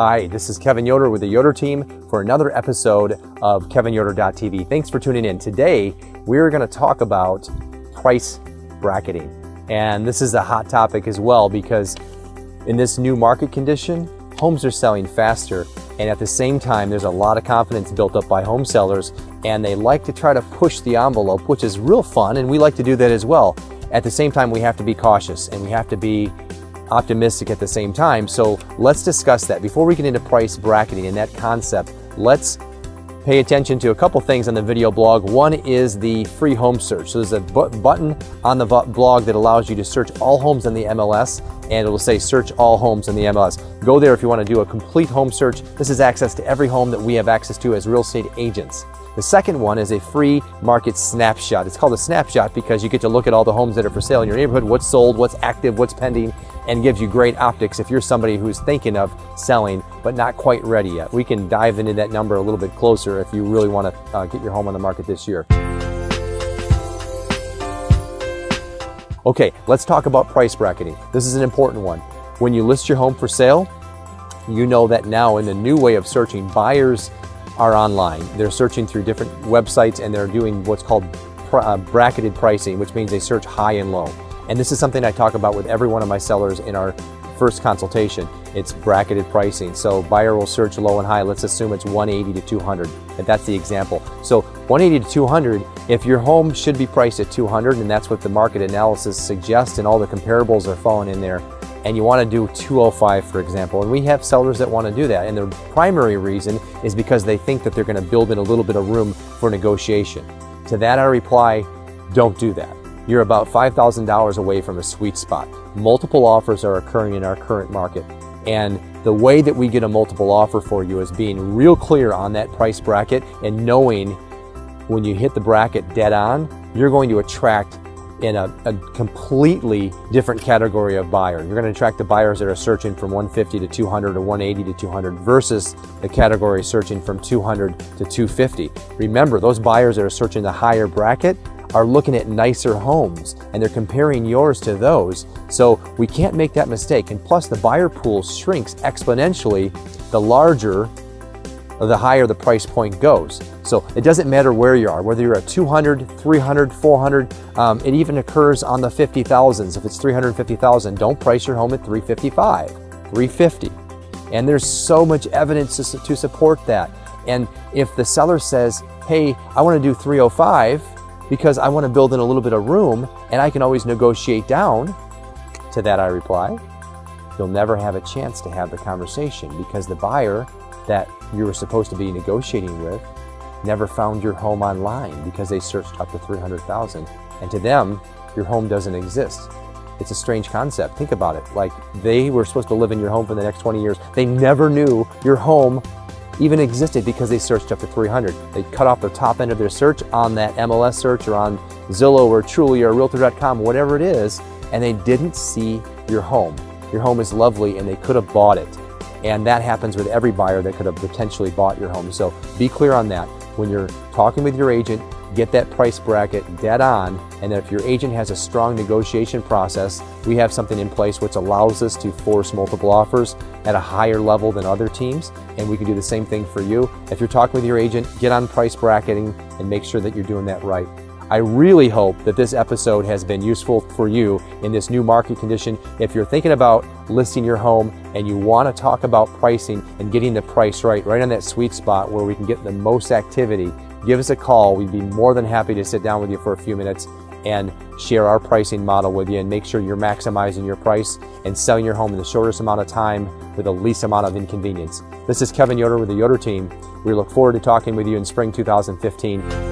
Hi, this is Kevin Yoder with the Yoder team for another episode of KevinYoder.tv. Thanks for tuning in. Today, we're going to talk about price bracketing. And this is a hot topic as well because in this new market condition, homes are selling faster. And at the same time, there's a lot of confidence built up by home sellers, and they like to try to push the envelope, which is real fun, and we like to do that as well. At the same time, we have to be cautious and we have to be optimistic at the same time. So let's discuss that. Before we get into price bracketing and that concept, let's pay attention to a couple things on the video blog. One is the free home search. So there's a button on the blog that allows you to search all homes in the MLS, and it will say search all homes in the MLS. Go there if you want to do a complete home search. This is access to every home that we have access to as real estate agents. The second one is a free market snapshot. It's called a snapshot because you get to look at all the homes that are for sale in your neighborhood, what's sold, what's active, what's pending, and gives you great optics if you're somebody who's thinking of selling but not quite ready yet. We can dive into that number a little bit closer if you really want to get your home on the market this year. Okay, let's talk about price bracketing. This is an important one. When you list your home for sale, you know that now in the new way of searching, buyers are online. They're searching through different websites and they're doing what's called bracketed pricing, which means they search high and low. And this is something I talk about with every one of my sellers in our first consultation. It's bracketed pricing. So buyer will search low and high. Let's assume it's 180 to 200, and that's the example. So 180 to 200, if your home should be priced at 200, and that's what the market analysis suggests and all the comparables are falling in there, and you want to do 205, for example, and we have sellers that want to do that, and the primary reason is because they think that they're going to build in a little bit of room for negotiation. To that I reply, don't do that. You're about $5,000 away from a sweet spot. Multiple offers are occurring in our current market, and the way that we get a multiple offer for you is being real clear on that price bracket and knowing when you hit the bracket dead on, you're going to attract in a completely different category of buyer. You're going to attract the buyers that are searching from 150 to 200 or 180 to 200 versus the category searching from 200 to 250. Remember, those buyers that are searching the higher bracket are looking at nicer homes and they're comparing yours to those. So we can't make that mistake. And plus the buyer pool shrinks exponentially the larger or the higher the price point goes. So it doesn't matter where you are, whether you're at 200, 300, 400, it even occurs on the 50,000s. If it's 350,000, don't price your home at 355, 350. And there's so much evidence to support that. And if the seller says, hey, I want to do 305 because I want to build in a little bit of room and I can always negotiate down, to that I reply, you'll never have a chance to have the conversation because the buyer that you were supposed to be negotiating with never found your home online because they searched up to 300,000, and to them your home doesn't exist. It's a strange concept. Think about it. Like, they were supposed to live in your home for the next 20 years. They never knew your home even existed because they searched up to 300. They cut off the top end of their search on that MLS search or on Zillow or Truly or Realtor.com, whatever it is, and they didn't see your home. Your home is lovely and they could have bought it. And that happens with every buyer that could have potentially bought your home. So be clear on that. When you're talking with your agent, get that price bracket dead on. And if your agent has a strong negotiation process, we have something in place which allows us to force multiple offers at a higher level than other teams. And we can do the same thing for you. If you're talking with your agent, get on price bracketing and make sure that you're doing that right. I really hope that this episode has been useful for you in this new market condition. If you're thinking about listing your home and you want to talk about pricing and getting the price right on that sweet spot where we can get the most activity, give us a call. We'd be more than happy to sit down with you for a few minutes and share our pricing model with you and make sure you're maximizing your price and selling your home in the shortest amount of time with the least amount of inconvenience. This is Kevin Yoder with the Yoder team. We look forward to talking with you in spring 2015.